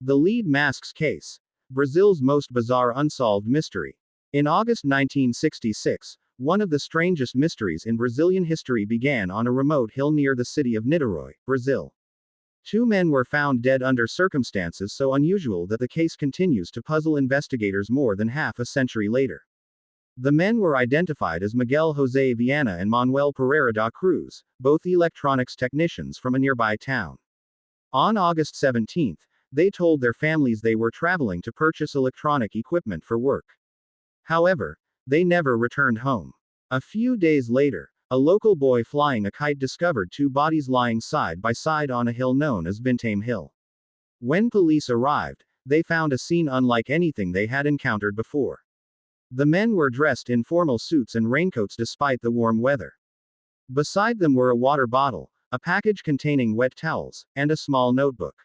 The lead masks case. Brazil's most bizarre unsolved mystery. In August 1966, one of the strangest mysteries in Brazilian history began on a remote hill near the city of Niterói, Brazil. Two men were found dead under circumstances so unusual that the case continues to puzzle investigators more than half a century later. The men were identified as Miguel José Viana and Manoel Pereira da Cruz, both electronics technicians from a nearby town. On August 17, they told their families they were traveling to purchase electronic equipment for work. However, they never returned home. A few days later, a local boy flying a kite discovered two bodies lying side by side on a hill known as Vintame Hill. When police arrived, they found a scene unlike anything they had encountered before. The men were dressed in formal suits and raincoats despite the warm weather. Beside them were a water bottle, a package containing wet towels, and a small notebook.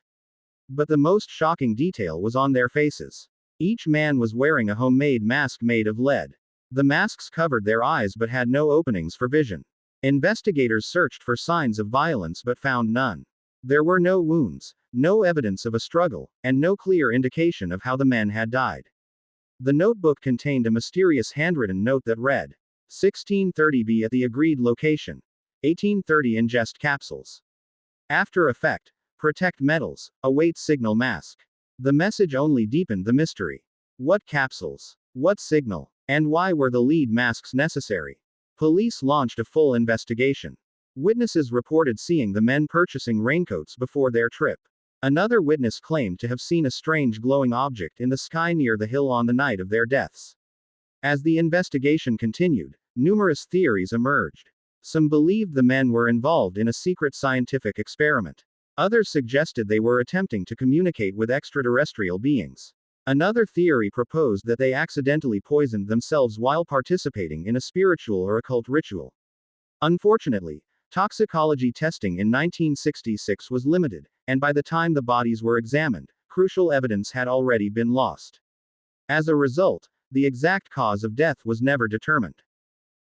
But the most shocking detail was on their faces. Each man was wearing a homemade mask made of lead. The masks covered their eyes but had no openings for vision. Investigators searched for signs of violence but found none. There were no wounds, no evidence of a struggle, and no clear indication of how the men had died. The notebook contained a mysterious handwritten note that read, 1630 be at the agreed location. 1830 ingest capsules. After effect. Protect metals, await signal mask. The message only deepened the mystery. What capsules? What signal? And why were the lead masks necessary? Police launched a full investigation. Witnesses reported seeing the men purchasing raincoats before their trip. Another witness claimed to have seen a strange glowing object in the sky near the hill on the night of their deaths. As the investigation continued, numerous theories emerged. Some believed the men were involved in a secret scientific experiment. Others suggested they were attempting to communicate with extraterrestrial beings. Another theory proposed that they accidentally poisoned themselves while participating in a spiritual or occult ritual. Unfortunately, toxicology testing in 1966 was limited, and by the time the bodies were examined, crucial evidence had already been lost. As a result, the exact cause of death was never determined.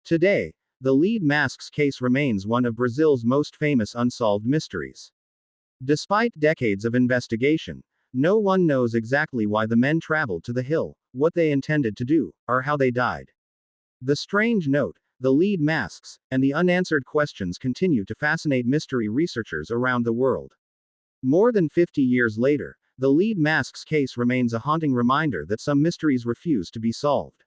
Today, the lead masks case remains one of Brazil's most famous unsolved mysteries. Despite decades of investigation, no one knows exactly why the men traveled to the hill, what they intended to do, or how they died. The strange note, the lead masks, and the unanswered questions continue to fascinate mystery researchers around the world. More than 50 years later, the lead masks case remains a haunting reminder that some mysteries refuse to be solved.